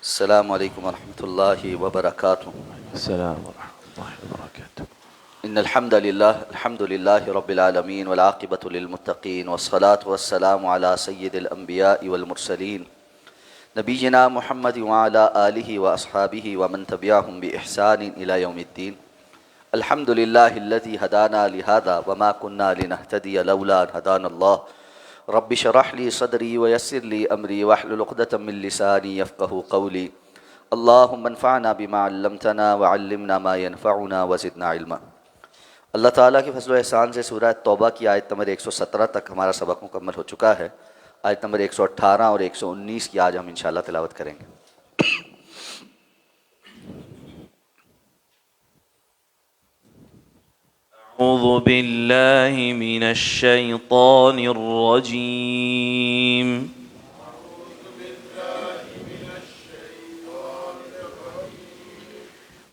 السلام علیکم ورحمۃ اللہ وبرکاتہ۔ السلام ورحمۃ اللہ وبرکاتہ۔ ان الحمد للہ رب العالمین والعاقبۃ للمتقین والصلاة والسلام علی سید الانبیاء والمرسلین نبینا محمد وعلی آلہ واصحابہ ومن تبعہم بإحسان الی یوم الدین۔ الحمد للہ الذی ہدانا لہذا وما كنا لنہتدی لولا ان ہدانا اللہ۔ رب اشرح لی صدری ویسر لی امری واحلل عقدۃ من لسانی یفقہوا قولی۔ اللہم انفعنا بما علمتنا وعلمنا ما ينفعنا وزدنا علما۔ اللہ تعالیٰ کے فضل و احسان سے سورہ توبہ کی آیت نمبر 117 تک ہمارا سبق مکمل ہو چکا ہے۔ آیت نمبر 118 اور 119 کی آج ہم انشاءاللہ تلاوت کریں گے۔ اعوذ باللہ من الشیطان الرجیم۔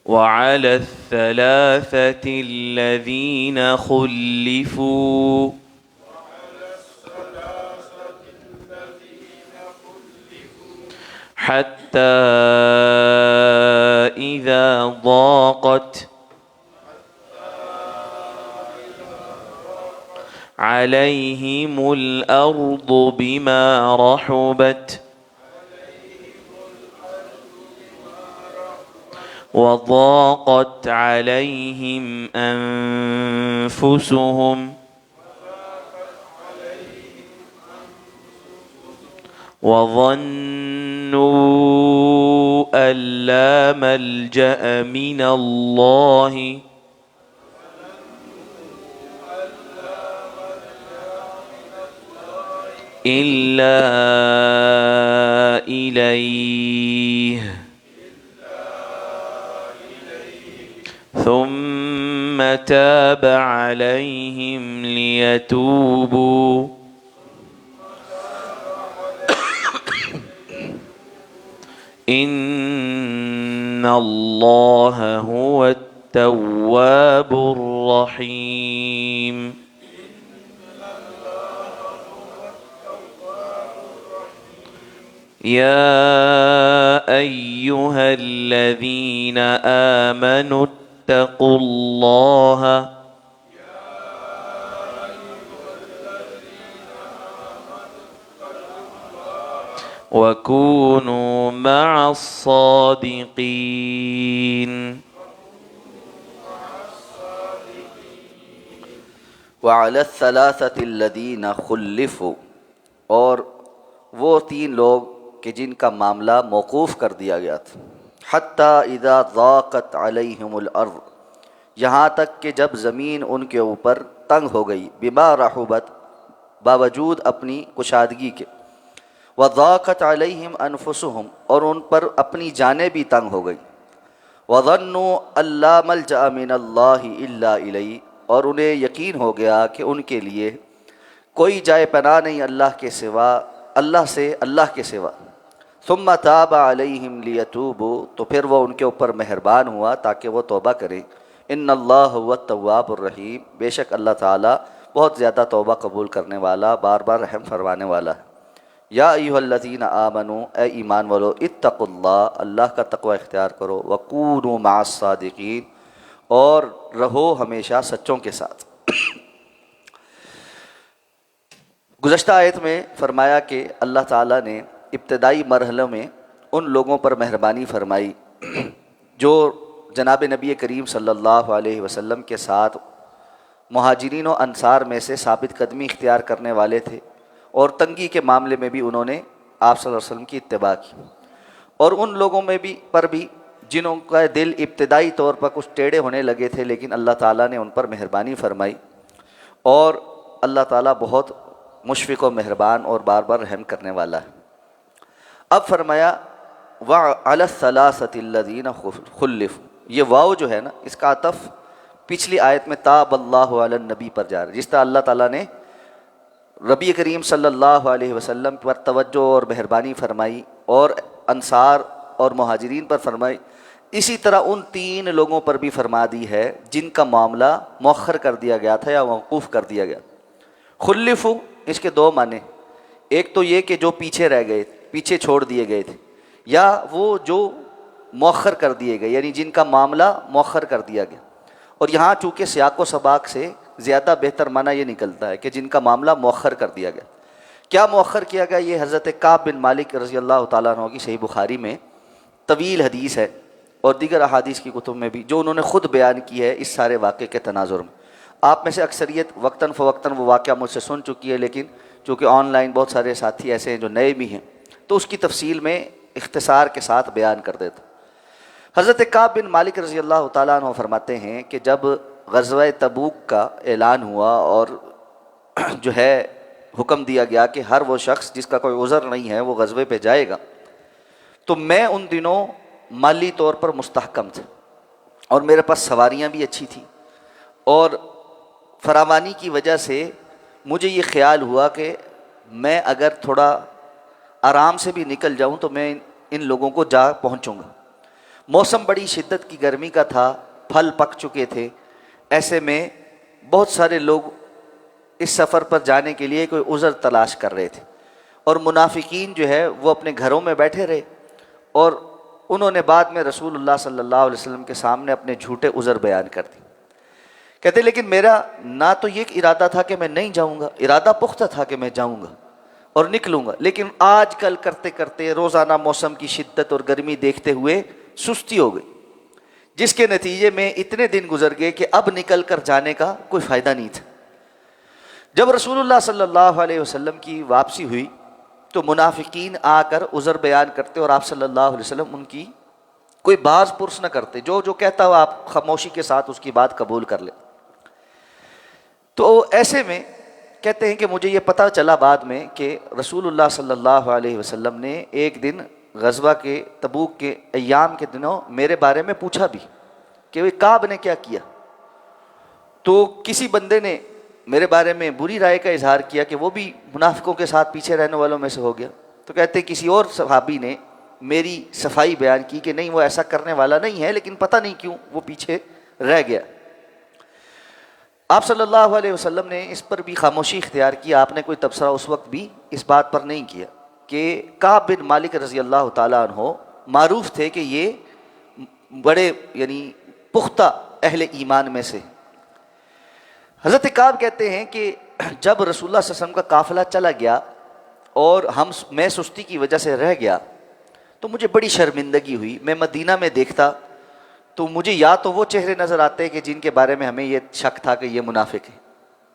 وعلى الثلاثة الذين خلفوا حتى إذا ضاقت عليهم الأرض بما رحبت وضاقت عليهم أنفسهم وظنوا أن لا ملجأ من الله إلا إليه ثم تاب عليهم ليتوبوا إن الله هو التواب الرحيم۔ يا أيها الذين آمنوا اتقوا الله وكونوا مع الصادقين۔ وعلی الثلاثة الذین خلفوا، اور وہ 3 لوگ کہ جن کا معاملہ موقوف کر دیا گیا تھا۔ حتیٰ اذا ضاقت علیہم الارض، یہاں تک کہ جب زمین ان کے اوپر تنگ ہو گئی، بما رحبت، باوجود اپنی کشادگی کے، وضاقت علیہم انفسہم، اور ان پر اپنی جانیں بھی تنگ ہو گئی، وظنوا ان لا ملجأ من اللہ الا الیہ، اور انہیں یقین ہو گیا کہ ان کے لیے کوئی جائے پناہ نہیں اللہ کے سوا، اللہ کے سوا۔ ثم تاب علیہم لیتوبوا، تو پھر وہ ان کے اوپر مہربان ہوا تاکہ وہ توبہ کریں۔ ان اللہ هو التواب الرحیم، بے شک اللہ تعالیٰ بہت زیادہ توبہ قبول کرنے والا، بار بار رحم فرمانے والا ہے۔ یا ایھا الذین آمنوا، اے ایمان والو، اتقوا اللہ، اللہ کا تقوی اختیار کرو، وکونوا مع الصادقین، اور رہو ہمیشہ سچوں کے ساتھ۔ گزشتہ آیت میں فرمایا کہ اللہ تعالیٰ نے ابتدائی مرحلے میں ان لوگوں پر مہربانی فرمائی جو جناب نبی کریم صلی اللہ علیہ وسلم کے ساتھ مہاجرین و انصار میں سے ثابت قدمی اختیار کرنے والے تھے، اور تنگی کے معاملے میں بھی انہوں نے آپ صلی اللہ علیہ وسلم کی اتباع کی، اور ان لوگوں میں بھی جنہوں کا دل ابتدائی طور پر کچھ ٹیڑھے ہونے لگے تھے، لیکن اللہ تعالیٰ نے ان پر مہربانی فرمائی، اور اللہ تعالیٰ بہت مشفق و مہربان اور بار بار رحم کرنے والا ہے۔ اب فرمایا وعلی الثلاثة الذین خلفوا، یہ واو جو ہے نا، اس کا عطف پچھلی آیت میں تاب اللہ علی النبی پر جا رہا ہے، جس طرح اللہ تعالیٰ نے نبی کریم صلی اللہ علیہ وسلم پر توجہ اور مہربانی فرمائی اور انصار اور مہاجرین پر فرمائی، اسی طرح ان 3 لوگوں پر بھی فرما دی ہے جن کا معاملہ مؤخر کر دیا گیا تھا یا موقوف کر دیا گیا۔ خلفوا، اس کے 2 معنی، ایک تو یہ کہ جو پیچھے رہ گئے، پیچھے چھوڑ دیے گئے تھے، یا وہ جو مؤخر کر دیے گئے، یعنی جن کا معاملہ مؤخر کر دیا گیا. اور یہاں چونکہ سیاق و سباق سے زیادہ بہتر معنی یہ نکلتا ہے کہ جن کا معاملہ مؤخر کر دیا گیا. کیا مؤخر کیا گیا؟ یہ حضرت کعب بن مالک رضی اللہ تعالیٰ عنہ کی صحیح بخاری میں طویل حدیث ہے، اور دیگر احادیث کی کتب میں بھی، جو انہوں نے خود بیان کی ہے اس سارے واقعے کے تناظر میں. آپ میں سے اکثریت وقتاً فوقتاً وہ واقعہ مجھ سے سن چکی ہے، لیکن چونکہ آن لائن بہت سارے ساتھی ایسے ہیں جو نئے بھی ہیں، تو اس کی تفصیل میں اختصار کے ساتھ بیان کر دیتا. حضرت کعب بن مالک رضی اللہ تعالیٰ عنہ فرماتے ہیں کہ جب غزوہ تبوک کا اعلان ہوا اور جو ہے حکم دیا گیا کہ ہر وہ شخص جس کا کوئی عذر نہیں ہے وہ غزوے پہ جائے گا، تو میں ان دنوں مالی طور پر مستحکم تھا، اور میرے پاس سواریاں بھی اچھی تھیں، اور فراوانی کی وجہ سے مجھے یہ خیال ہوا کہ میں اگر تھوڑا آرام سے بھی نکل جاؤں تو میں ان لوگوں کو جا پہنچوں گا. موسم بڑی شدت کی گرمی کا تھا، پھل پک چکے تھے، ایسے میں بہت سارے لوگ اس سفر پر جانے کے لیے کوئی عذر تلاش کر رہے تھے، اور منافقین جو ہے وہ اپنے گھروں میں بیٹھے رہے، اور انہوں نے بعد میں رسول اللہ صلی اللہ علیہ وسلم کے سامنے اپنے جھوٹے عذر بیان کر دی. کہتے لیکن میرا نہ تو یہ ارادہ تھا کہ میں نہیں جاؤں گا، ارادہ پختہ تھا کہ میں جاؤں گا اور نکلوں گا، لیکن آج کل کرتے کرتے روزانہ موسم کی شدت اور گرمی دیکھتے ہوئے سستی ہو گئی، جس کے نتیجے میں اتنے دن گزر گئے کہ اب نکل کر جانے کا کوئی فائدہ نہیں تھا. جب رسول اللہ صلی اللہ علیہ وسلم کی واپسی ہوئی تو منافقین آ کر عذر بیان کرتے، اور آپ صلی اللہ علیہ وسلم ان کی کوئی باز پرس نہ کرتے، جو جو کہتا ہو آپ خاموشی کے ساتھ اس کی بات قبول کر لیں. تو ایسے میں کہتے ہیں کہ مجھے یہ پتہ چلا بعد میں کہ رسول اللہ صلی اللہ علیہ وسلم نے ایک دن غزوہ کے تبوک کے ایام کے دنوں میرے بارے میں پوچھا بھی کہ وہ کعب نے کیا کیا. تو کسی بندے نے میرے بارے میں بری رائے کا اظہار کیا کہ وہ بھی منافقوں کے ساتھ پیچھے رہنے والوں میں سے ہو گیا. تو کہتے ہیں کسی اور صحابی نے میری صفائی بیان کی کہ نہیں وہ ایسا کرنے والا نہیں ہے، لیکن پتہ نہیں کیوں وہ پیچھے رہ گیا. آپ صلی اللہ علیہ وسلم نے اس پر بھی خاموشی اختیار کی. آپ نے کوئی تبصرہ اس وقت بھی اس بات پر نہیں کیا کہ کعب بن مالک رضی اللہ تعالیٰ عنہ معروف تھے کہ یہ بڑے یعنی پختہ اہل ایمان میں سے. حضرت کعب کہتے ہیں کہ جب رسول اللہ صلی اللہ علیہ وسلم کا قافلہ چلا گیا اور میں سستی کی وجہ سے رہ گیا تو مجھے بڑی شرمندگی ہوئی. میں مدینہ میں دیکھتا تو مجھے یا تو وہ چہرے نظر آتے کہ جن کے بارے میں ہمیں یہ شک تھا کہ یہ منافق ہیں،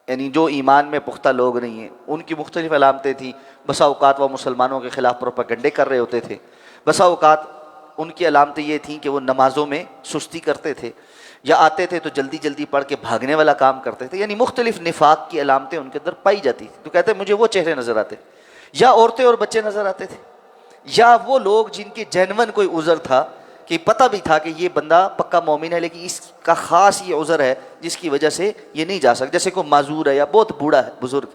یعنی جو ایمان میں پختہ لوگ نہیں ہیں، ان کی مختلف علامتیں تھیں. بسا اوقات وہ مسلمانوں کے خلاف پروپیگنڈے کر رہے ہوتے تھے، بسا اوقات ان کی علامتیں یہ تھیں کہ وہ نمازوں میں سستی کرتے تھے، یا آتے تھے تو جلدی جلدی پڑھ کے بھاگنے والا کام کرتے تھے، یعنی مختلف نفاق کی علامتیں ان کے اندر پائی جاتی تھیں. تو کہتے ہیں مجھے وہ چہرے نظر آتے، یا عورتیں اور بچے نظر آتے تھے، یا وہ لوگ جن کی جینون کوئی عذر تھا کہ پتہ بھی تھا کہ یہ بندہ پکا مومن ہے لیکن اس کا خاص یہ عذر ہے جس کی وجہ سے یہ نہیں جا سکتا، جیسے کوئی معذور ہے یا بہت بوڑھا ہے بزرگ.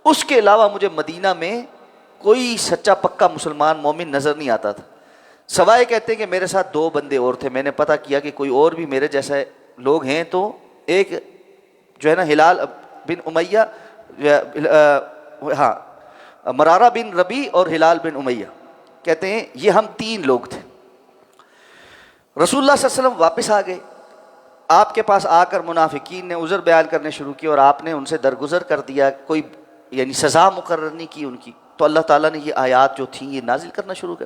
اس کے علاوہ مجھے مدینہ میں کوئی سچا پکا مسلمان مومن نظر نہیں آتا تھا، سوائے کہتے ہیں کہ میرے ساتھ دو بندے اور تھے. میں نے پتہ کیا کہ کوئی اور بھی میرے جیسے لوگ ہیں، تو ایک جو ہے نا ہلال بن امیہ، ہاں مرارہ بن ربی اور ہلال بن امیہ، کہتے ہیں یہ ہم تین لوگ تھے. رسول اللہ صلی اللہ علیہ وسلم واپس آ گئے. آپ کے پاس آ کر منافقین نے عذر بیان کرنے شروع کیے اور آپ نے ان سے درگزر کر دیا، کوئی یعنی سزا مقرر نہیں کی ان کی. تو اللہ تعالیٰ نے یہ آیات جو تھیں یہ نازل کرنا شروع کر.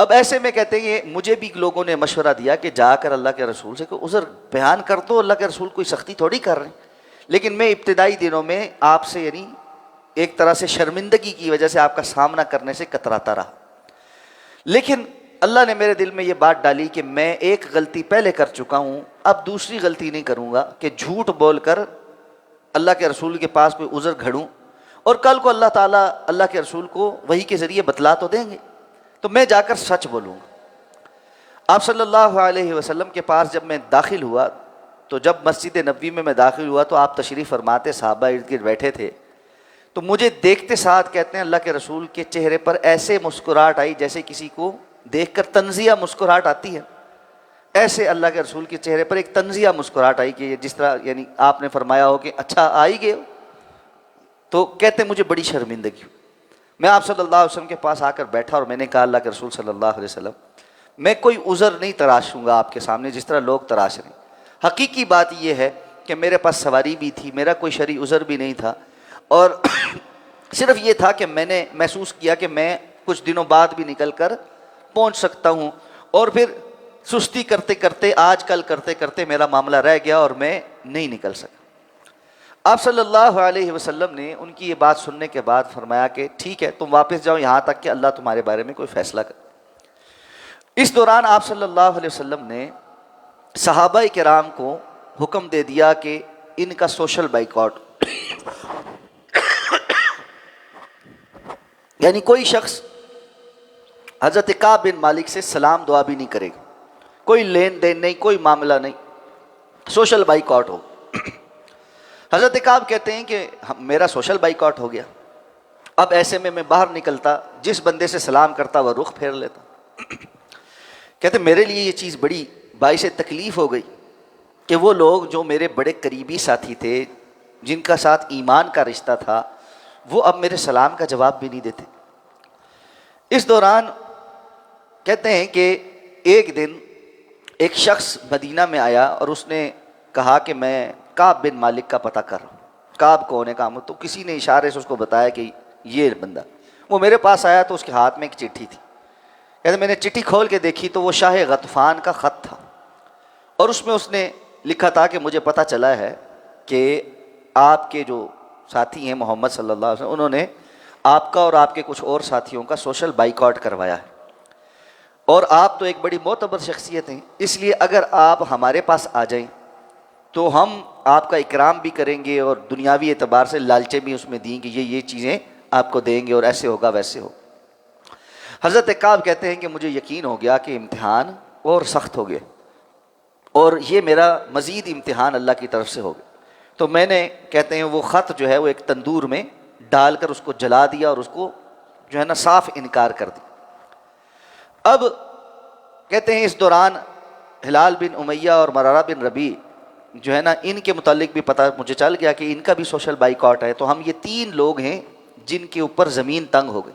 اب ایسے میں کہتے ہیں مجھے بھی لوگوں نے مشورہ دیا کہ جا کر اللہ کے رسول سے کوئی عذر بیان کر دو، اللہ کے رسول کوئی سختی تھوڑی کر رہے ہیں. لیکن میں ابتدائی دنوں میں آپ سے یعنی ایک طرح سے شرمندگی کی وجہ سے آپ کا سامنا کرنے سے کتراتا رہا. لیکن اللہ نے میرے دل میں یہ بات ڈالی کہ میں ایک غلطی پہلے کر چکا ہوں، اب دوسری غلطی نہیں کروں گا کہ جھوٹ بول کر اللہ کے رسول کے پاس کوئی عذر گھڑوں، اور کل کو اللہ تعالیٰ اللہ کے رسول کو وحی کے ذریعے بتلا تو دیں گے، تو میں جا کر سچ بولوں گا. آپ صلی اللہ علیہ وسلم کے پاس جب میں داخل ہوا تو جب مسجد نبوی میں داخل ہوا تو آپ تشریف فرماتے، صحابہ ارد گرد بیٹھے تھے. تو مجھے دیکھتے ساتھ کہتے ہیں اللہ کے رسول کے چہرے پر ایسے مسکراہٹ آئی جیسے کسی کو دیکھ کر تنزیہ مسکراہٹ آتی ہے، ایسے اللہ کے رسول کے چہرے پر ایک تنزیہ مسکراہٹ آئی کہ جس طرح یعنی آپ نے فرمایا ہو کہ اچھا آ ہی گئے ہو. تو کہتے مجھے بڑی شرمندگی. میں آپ صلی اللہ علیہ وسلم کے پاس آ کر بیٹھا اور میں نے کہا اللہ کے رسول صلی اللہ علیہ وسلم میں کوئی عذر نہیں تراشوں گا آپ کے سامنے جس طرح لوگ تراش رہے ہیں۔ حقیقی بات یہ ہے کہ میرے پاس سواری بھی تھی، میرا کوئی شرعی عذر بھی نہیں تھا، اور صرف یہ تھا کہ میں نے محسوس کیا کہ میں کچھ دنوں بعد بھی نکل کر پہنچ سکتا ہوں، اور پھر سستی کرتے کرتے آج کل کرتے کرتے میرا معاملہ رہ گیا اور میں نہیں نکل سکا۔ آپ صلی اللہ علیہ وسلم نے ان کی یہ بات سننے کے بعد فرمایا کہ ٹھیک ہے تم واپس جاؤ یہاں تک کہ اللہ تمہارے بارے میں کوئی فیصلہ کرے۔ اس دوران آپ صلی اللہ علیہ وسلم نے صحابہ کرام کو حکم دے دیا کہ ان کا سوشل بائیکاٹ، یعنی کوئی شخص حضرت کعب بن مالک سے سلام دعا بھی نہیں کرے گا، کوئی لین دین نہیں، کوئی معاملہ نہیں، سوشل بائیکاٹ ہو۔ حضرت کعب کہتے ہیں کہ میرا سوشل بائیکاٹ ہو گیا، اب ایسے میں باہر نکلتا، جس بندے سے سلام کرتا وہ رخ پھیر لیتا۔ کہتے میرے لیے یہ چیز بڑی باعث تکلیف ہو گئی کہ وہ لوگ جو میرے بڑے قریبی ساتھی تھے، جن کا ساتھ ایمان کا رشتہ تھا، وہ اب میرے سلام کا جواب بھی نہیں دیتے۔ اس دوران کہتے ہیں کہ ایک دن ایک شخص مدینہ میں آیا اور اس نے کہا کہ میں کعب بن مالک کا پتہ کر رہا ہوں۔ کعب کون ہے کام؟ تو کسی نے اشارے سے اس کو بتایا کہ یہ بندہ، وہ میرے پاس آیا تو اس کے ہاتھ میں ایک چٹھی تھی۔ کہتے میں نے چٹھی کھول کے دیکھی تو وہ شاہ غطفان کا خط تھا، اور اس میں اس نے لکھا تھا کہ مجھے پتہ چلا ہے کہ آپ کے جو ساتھی ہیں محمد صلی اللہ علیہ وسلم، انہوں نے آپ کا اور آپ کے کچھ اور ساتھیوں کا سوشل بائیکاٹ کروایا ہے، اور آپ تو ایک بڑی معتبر شخصیت ہیں، اس لیے اگر آپ ہمارے پاس آ جائیں تو ہم آپ کا اکرام بھی کریں گے اور دنیاوی اعتبار سے لالچیں بھی اس میں دیں کہ یہ چیزیں آپ کو دیں گے اور ایسے ہوگا ویسے ہو۔ حضرت کعب کہتے ہیں کہ مجھے یقین ہو گیا کہ امتحان اور سخت ہو گیا، اور یہ میرا مزید امتحان اللہ کی طرف سے ہو گیا۔ تو میں نے کہتے ہیں وہ خط جو ہے وہ ایک تندور میں ڈال کر اس کو جلا دیا اور اس کو جو ہے نا صاف انکار کر دیا۔ اب کہتے ہیں اس دوران ہلال بن امیہ اور مرارہ بن ربیع جو ہے نا ان کے متعلق بھی پتہ مجھے چل گیا کہ ان کا بھی سوشل بائیکاٹ ہے، تو ہم یہ 3 لوگ ہیں جن کے اوپر زمین تنگ ہو گئی۔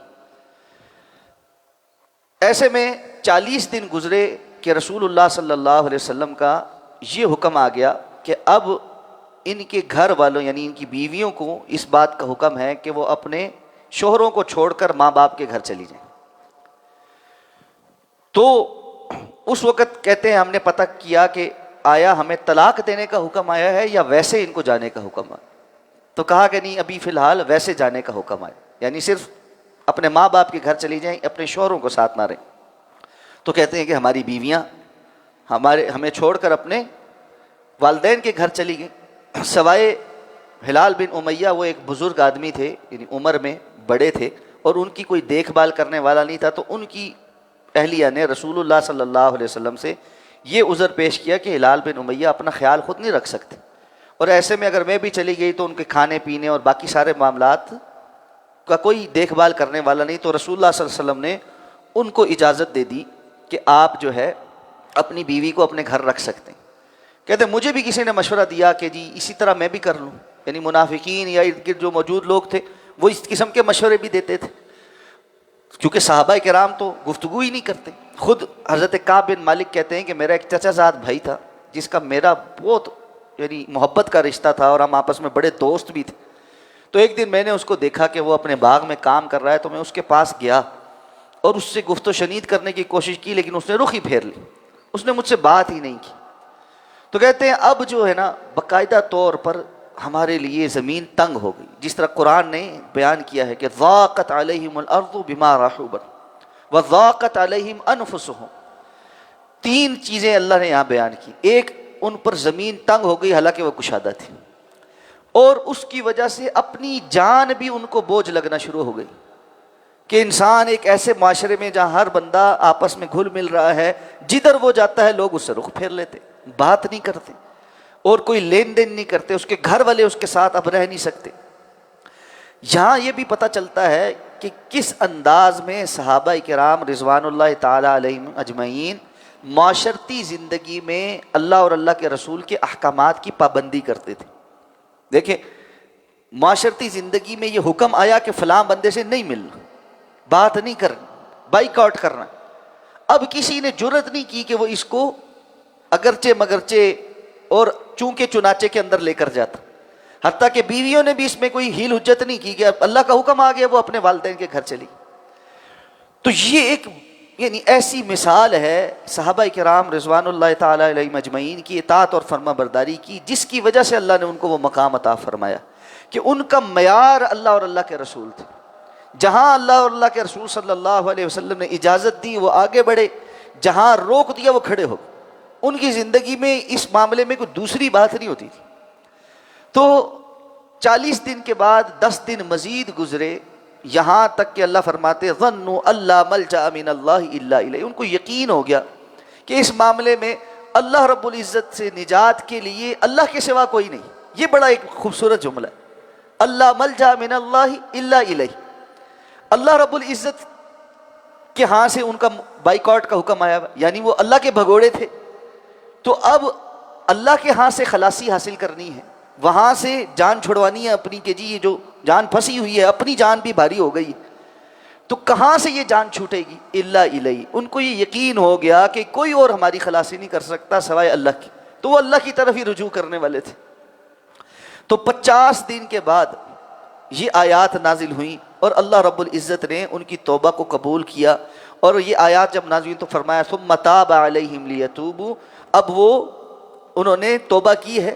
ایسے میں 40 دن گزرے کہ رسول اللہ صلی اللہ علیہ وسلم کا یہ حکم آ گیا کہ اب ان کے گھر والوں یعنی ان کی بیویوں کو اس بات کا حکم ہے کہ وہ اپنے شوہروں کو چھوڑ کر ماں باپ کے گھر چلی جائیں۔ تو اس وقت کہتے ہیں ہم نے پتہ کیا کہ آیا ہمیں طلاق دینے کا حکم آیا ہے یا ویسے ان کو جانے کا حکم آیا؟ تو کہا کہ نہیں، ابھی فی الحال ویسے جانے کا حکم آیا، یعنی صرف اپنے ماں باپ کے گھر چلی جائیں، اپنے شوہروں کو ساتھ نہ رہیں۔ تو کہتے ہیں کہ ہماری بیویاں ہمیں چھوڑ کر اپنے والدین کے گھر چلی گئیں، سوائے ہلال بن امیہ، وہ ایک بزرگ آدمی تھے، یعنی عمر میں بڑے تھے اور ان کی کوئی دیکھ بھال کرنے والا نہیں تھا، تو ان کی اہلیہ نے رسول اللہ صلی اللہ علیہ وسلم سے یہ عذر پیش کیا کہ ہلال بن امیہ اپنا خیال خود نہیں رکھ سکتے، اور ایسے میں اگر میں بھی چلی گئی تو ان کے کھانے پینے اور باقی سارے معاملات کا کوئی دیکھ بھال کرنے والا نہیں۔ تو رسول اللہ صلی اللہ علیہ وسلم نے ان کو اجازت دے دی کہ آپ جو ہے اپنی بیوی کو اپنے گھر رکھ سکتے ہیں۔ کہتے ہیں مجھے بھی کسی نے مشورہ دیا کہ جی اسی طرح میں بھی کر لوں، یعنی منافقین یا ارد گرد جو موجود لوگ تھے وہ اس قسم کے مشورے بھی دیتے تھے، کیونکہ صحابہ کرام تو گفتگو ہی نہیں کرتے۔ خود حضرت کعب بن مالک کہتے ہیں کہ میرا ایک چچا زاد بھائی تھا جس کا میرا بہت یعنی محبت کا رشتہ تھا اور ہم آپس میں بڑے دوست بھی تھے۔ تو ایک دن میں نے اس کو دیکھا کہ وہ اپنے باغ میں کام کر رہا ہے، تو میں اس کے پاس گیا اور اس سے گفت و شنید کرنے کی کوشش کی، لیکن اس نے رخ ہی پھیر لی، اس نے مجھ سے بات ہی نہیں کی۔ تو کہتے ہیں اب جو ہے نا باقاعدہ طور پر ہمارے لیے زمین تنگ ہو گئی، جس طرح قرآن نے بیان کیا ہے کہ ضاقت علیہم الارض بما رحبت وضاقت علیہم انفسہم۔ 3 چیزیں اللہ نے یہاں بیان کی۔ ایک، ان پر زمین تنگ ہو گئی حالانکہ وہ کشادہ تھی، اور اس کی وجہ سے اپنی جان بھی ان کو بوجھ لگنا شروع ہو گئی کہ انسان ایک ایسے معاشرے میں جہاں ہر بندہ آپس میں گھل مل رہا ہے، جدھر وہ جاتا ہے لوگ اس سے رخ پھیر لیتے، بات نہیں کرتے اور کوئی لین دین نہیں کرتے، اس کے گھر والے اس کے ساتھ اب رہ نہیں سکتے۔ یہاں یہ بھی پتہ چلتا ہے کہ کس انداز میں صحابہ کرام رضوان اللہ تعالی علیہم اجمعین معاشرتی زندگی میں اللہ اور اللہ کے رسول کے احکامات کی پابندی کرتے تھے۔ دیکھیں معاشرتی زندگی میں یہ حکم آیا کہ فلاں بندے سے نہیں ملنا، بات نہیں کرنی، بائیکاٹ کرنا۔ اب کسی نے جرت نہیں کی کہ وہ اس کو اگرچہ مگرچہ اور چونکہ چنانچہ کے اندر لے کر جاتا، حتیٰ کہ بیویوں نے بھی اس میں کوئی ہیل حجت نہیں کی کہ اللہ کا حکم آ گیا وہ اپنے والدین کے گھر چلی۔ تو یہ ایک یعنی ایسی مثال ہے صحابہ کرام رضوان اللہ تعالی علیہم اجمعین کی اطاعت اور فرما برداری کی، جس کی وجہ سے اللہ نے ان کو وہ مقام عطا فرمایا کہ ان کا معیار اللہ اور اللہ کے رسول تھے۔ جہاں اللہ اور اللہ کے رسول صلی اللہ علیہ وسلم نے اجازت دی وہ آگے بڑھے، جہاں روک دیا وہ کھڑے ہو۔ ان کی زندگی میں اس معاملے میں کوئی دوسری بات نہیں ہوتی تھی۔ تو 40 دن کے بعد 10 دن مزید گزرے، یہاں تک کہ اللہ فرماتے ظنوا اللہ ملجأ من اللہ الا الیہ، ان کو یقین ہو گیا کہ اس معاملے میں اللہ رب العزت سے نجات کے لیے اللہ کے سوا کوئی نہیں۔ یہ بڑا ایک خوبصورت جملہ ہے، اللہ ملجأ من اللہ الا الیہ۔ اللہ رب العزت کے ہاں سے ان کا بائیکاٹ کا حکم آیا، یعنی وہ اللہ کے بھگوڑے تھے، تو اب اللہ کے ہاں سے خلاصی حاصل کرنی ہے، وہاں سے جان چھڑوانی ہے اپنی کہ جی یہ جو جان پھنسی ہوئی ہے، اپنی جان بھی بھاری ہو گئی، تو کہاں سے یہ جان چھوٹے گی؟ الا الیہ۔ ان کو یہ یقین ہو گیا کہ کوئی اور ہماری خلاصی نہیں کر سکتا سوائے اللہ کی، تو وہ اللہ کی طرف ہی رجوع کرنے والے تھے۔ تو 50 دن کے بعد یہ آیات نازل ہوئیں اور اللہ رب العزت نے ان کی توبہ کو قبول کیا، اور یہ آیات جب نازل ہوئی تو فرمایا ثم تاب علیہم لیتوبوا، اب وہ انہوں نے توبہ کی ہے،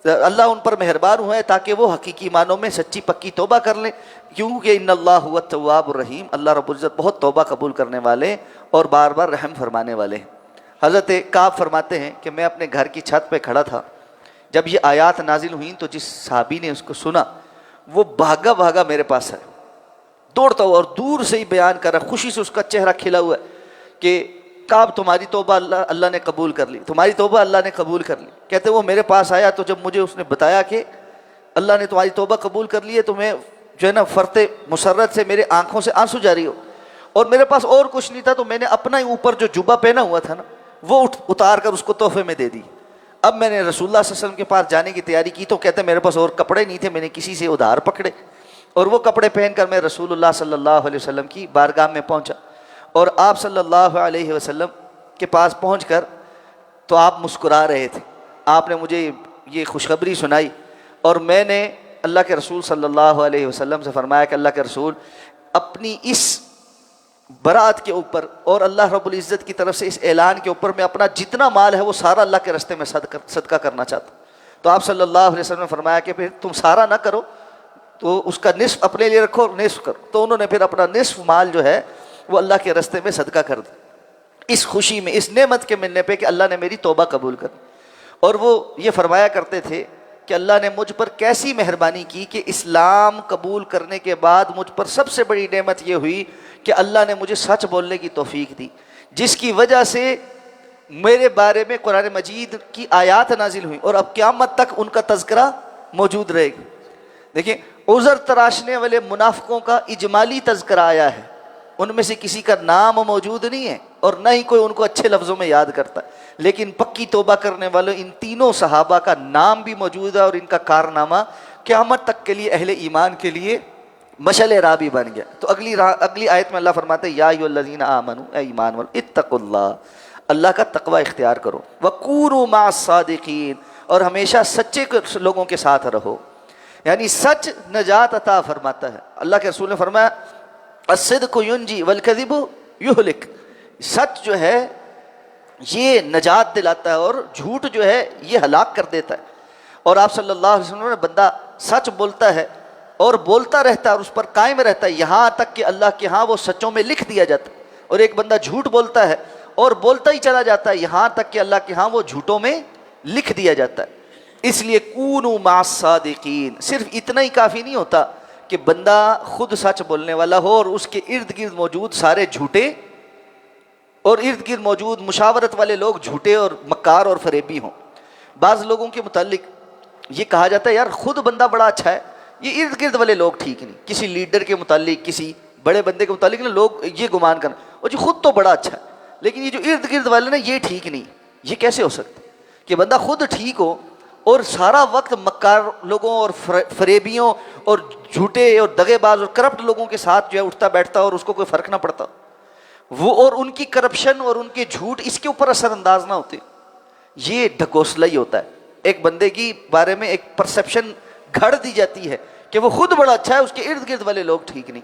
اللہ ان پر مہربان ہوا ہے تاکہ وہ حقیقی معنوں میں سچی پکی توبہ کر لیں، کیونکہ ان اللہ هو التواب الرحیم، اللہ رب العزت بہت توبہ قبول کرنے والے اور بار بار رحم فرمانے والے ہیں۔ حضرت کعب فرماتے ہیں کہ میں اپنے گھر کی چھت پہ کھڑا تھا، جب یہ آیات نازل ہوئیں تو جس صحابی نے اس کو سنا وہ بھاگا بھاگا میرے پاس آیا، دوڑتا ہوا، اور دور سے ہی بیان کر رہا، خوشی سے اس کا چہرہ کھلا ہوا ہے کہ کعب تمہاری توبہ اللہ نے قبول کر لی، تمہاری توبہ اللہ نے قبول کر لی۔ کہتے وہ میرے پاس آیا تو جب مجھے اس نے بتایا کہ اللہ نے تمہاری توبہ قبول کر لی ہے تو میں جو ہے نا فرتے مسرت سے میرے آنکھوں سے آنسو جاری ہو، اور میرے پاس اور کچھ نہیں تھا تو میں نے اپنا ہی اوپر جو جبہ پہنا ہوا تھا نا وہ اتار کر اس کو تحفے میں دے دی۔ اب میں نے رسول اللہ صلی اللہ علیہ وسلم کے پاس جانے کی تیاری کی تو کہتے میرے پاس اور کپڑے نہیں تھے، میں نے کسی سے ادھار پکڑے اور وہ کپڑے پہن کر میں رسول اللہ صلی اللہ علیہ وسلم کی بارگاہ میں پہنچا، اور آپ صلی اللہ علیہ وسلم کے پاس پہنچ کر تو آپ مسکرا رہے تھے، آپ نے مجھے یہ خوشخبری سنائی، اور میں نے اللہ کے رسول صلی اللہ علیہ وسلم سے فرمایا کہ اللہ کے رسول اپنی اس برات کے اوپر اور اللہ رب العزت کی طرف سے اس اعلان کے اوپر میں اپنا جتنا مال ہے وہ سارا اللہ کے راستے میں صدقہ کرنا چاہتا ہوں۔ تو آپ صلی اللہ علیہ وسلم نے فرمایا کہ پھر تم سارا نہ کرو، تو اس کا نصف اپنے لیے رکھو اور نصف کرو۔ تو انہوں نے پھر اپنا نصف مال جو ہے وہ اللہ کے راستے میں صدقہ کر دیا، اس خوشی میں، اس نعمت کے ملنے پہ کہ اللہ نے میری توبہ قبول کر۔ اور وہ یہ فرمایا کرتے تھے کہ اللہ نے مجھ پر کیسی مہربانی کی کہ اسلام قبول کرنے کے بعد مجھ پر سب سے بڑی نعمت یہ ہوئی کہ اللہ نے مجھے سچ بولنے کی توفیق دی، جس کی وجہ سے میرے بارے میں قرآن مجید کی آیات نازل ہوئی اور اب قیامت تک ان کا تذکرہ موجود رہے گا۔ دیکھیں عذر تراشنے والے منافقوں کا اجمالی تذکرہ آیا ہے، ان میں سے کسی کا نام موجود نہیں ہے اور نہ ہی کوئی ان کو اچھے لفظوں میں یاد کرتا ہے، لیکن پکی توبہ کرنے والوں ان تینوں صحابہ کا نام بھی موجود ہے اور ان کا کارنامہ قیامت تک کے لیے اہل ایمان کے لیے مشعل راہ بھی بن گیا۔ تو اگلی آیت میں اللہ فرماتے ہیں یا ایھا الذین آمنوا، اے ایمان والو، اتقوا اللہ، اللہ کا تقوی اختیار کرو، وکونوا مع الصادقین، اور ہمیشہ سچے لوگوں کے ساتھ رہو، یعنی سچ نجات عطا فرماتا ہے۔ اللہ کے رسول نے فرمایا الصدق ینجی والکذب یہلک، سچ جو ہے یہ نجات دلاتا ہے اور جھوٹ جو ہے یہ ہلاک کر دیتا ہے۔ اور آپ صلی اللہ علیہ وسلم نے بندہ سچ بولتا ہے اور بولتا رہتا ہے اور اس پر قائم رہتا ہے یہاں تک کہ اللہ کے ہاں وہ سچوں میں لکھ دیا جاتا ہے، اور ایک بندہ جھوٹ بولتا ہے اور بولتا ہی چلا جاتا ہے یہاں تک کہ اللہ کے ہاں وہ جھوٹوں میں لکھ دیا جاتا ہے۔ اس لیے کونوا مع الصادقین، صرف اتنا ہی کافی نہیں ہوتا کہ بندہ خود سچ بولنے والا ہو اور اس کے ارد گرد موجود سارے جھوٹے اور ارد گرد موجود مشاورت والے لوگ جھوٹے اور مکار اور فریبی ہوں۔ بعض لوگوں کے متعلق یہ کہا جاتا ہے یار خود بندہ بڑا اچھا ہے، یہ ارد گرد والے لوگ ٹھیک نہیں، کسی لیڈر کے متعلق، کسی بڑے بندے کے متعلق نا لوگ یہ گمان کرنا اور جی خود تو بڑا اچھا ہے لیکن یہ جو ارد گرد والے نا یہ ٹھیک نہیں۔ یہ کیسے ہو سکتا کہ بندہ خود ٹھیک ہو اور سارا وقت مکار لوگوں اور فریبیوں اور جھوٹے اور دغے باز اور کرپٹ لوگوں کے ساتھ جو ہے اٹھتا بیٹھتا اور اس کو کوئی فرق نہ پڑتا، وہ اور ان کی کرپشن اور ان کے جھوٹ اس کے اوپر اثر انداز نہ ہوتے، یہ ڈھکوسلا ہی ہوتا ہے۔ ایک بندے کی بارے میں ایک پرسیپشن گھڑ دی جاتی ہے کہ وہ خود بڑا اچھا ہے، اس کے ارد گرد والے لوگ ٹھیک نہیں۔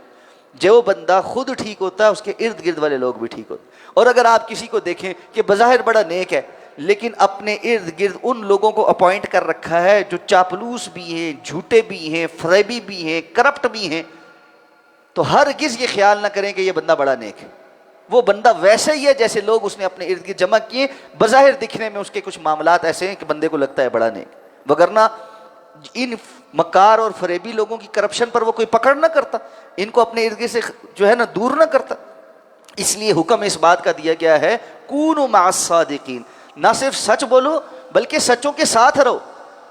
جو بندہ خود ٹھیک ہوتا ہے اس کے ارد گرد والے لوگ بھی ٹھیک ہوتے ہیں۔ اور اگر آپ کسی کو دیکھیں کہ بظاہر بڑا نیک ہے لیکن اپنے ارد گرد ان لوگوں کو اپوائنٹ کر رکھا ہے جو چاپلوس بھی ہیں، جھوٹے بھی ہیں، فریبی بھی ہیں، کرپٹ بھی ہیں، تو ہرگز یہ خیال نہ کریں کہ یہ بندہ بڑا نیک ہے۔ وہ بندہ ویسے ہی ہے جیسے لوگ اس نے اپنے ارد گرد جمع کیے، بظاہر دکھنے میں اس کے کچھ معاملات ایسے ہیں کہ بندے کو لگتا ہے بڑا نیک، وگرنہ ان مکار اور فریبی لوگوں کی کرپشن پر وہ کوئی پکڑ نہ کرتا، ان کو اپنے ارد گرد سے جو ہے نا دور نہ کرتا۔ اس لیے حکم اس بات کا دیا گیا ہے کونوا مع الصادقین، نہ صرف سچ بولو بلکہ سچوں کے ساتھ رہو،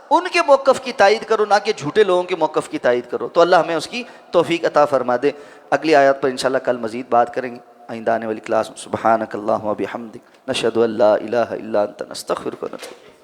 ان کے موقف کی تائید کرو، نہ کہ جھوٹے لوگوں کے موقف کی تائید کرو۔ تو اللہ ہمیں اس کی توفیق عطا فرما دے۔ اگلی آیات پر انشاءاللہ کل مزید بات کریں گے آئندہ آنے والی کلاس میں۔ سبحانک اللہم و بحمدک، نشہد ان لا الہ الا انت، نستغفرک و نتوب۔